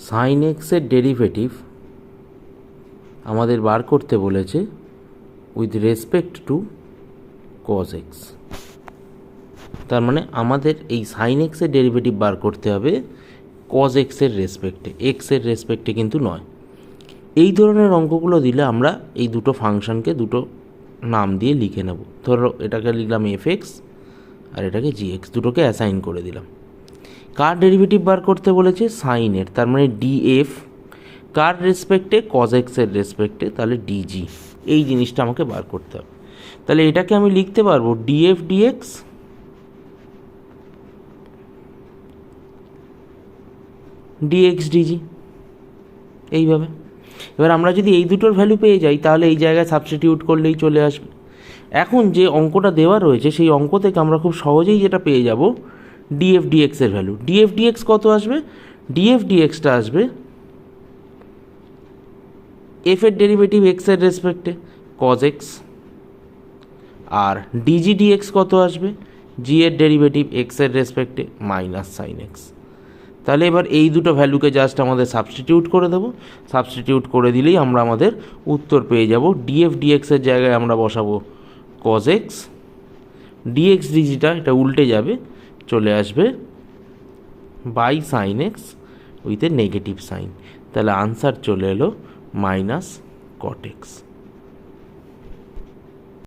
Sign এক্সের derivative আমাদের বার করতে বলেছে with respect to cos x. তার মানে আমাদের এই সাইন এক্সের ডেরিভেটিভ বার করতে হবে কজ এক্সের রেসপেক্টে, এক্সের রেসপেক্টে কিন্তু নয়। এই ধরনের অঙ্কগুলো দিলে আমরা এই দুটো ফাংশনকে দুটো নাম দিয়ে লিখে নেব। ধরো এটাকে লিখলাম এফ এক্স আর এটাকে জি এক্স, দুটোকে অ্যাসাইন করে দিলাম। কার ডেরিভেটিভ বার করতে বলেছে? সাইনের, তার মানে ডিএফ। কার রেসপেক্টে? কজ এক্সের রেসপেক্টে, তাহলে ডিজি। এই জিনিসটা আমাকে বার করতে হবে। তাহলে এটাকে আমি লিখতে পারবো ডিএফ ডিএক্স ডিএক্স ডিজি, এইভাবে। এবার আমরা যদি এই দুটোর ভ্যালু পেয়ে যাই তাহলে এই জায়গায় সাবস্টিটিউট করলেই চলে আসবে। এখন যে অঙ্কটা দেওয়া রয়েছে সেই অঙ্ক থেকে আমরা খুব সহজেই যেটা পেয়ে যাব ডিএফ ডিএক্সের ভ্যালু। ডিএফ ডিএক্স কত আসবে? ডিএফ ডিএক্সটা আসবে এফের ডেরিভেটিভ এক্সের রেসপেক্টে কজ এক্স, আর ডিজি ডিএক্স কত আসবে? জি এর ডেরিভেটিভ এক্সের রেসপেক্টে মাইনাস সাইন এক্স। তাহলে এবার এই দুটো ভ্যালুকে জাস্ট আমাদের সাবস্টিটিউট করে দেবো। সাবস্টিটিউট করে দিলেই আমরা আমাদের উত্তর পেয়ে যাব। ডিএফ ডিএক্সের জায়গায় আমরা বসাবো কজ এক্স, ডিএক্স ডিজিটা এটা উল্টে যাবে, চলে আসবে by sine x with a negative sign. তাহলে আনসার চলে এলো মাইনাস কট এক্স।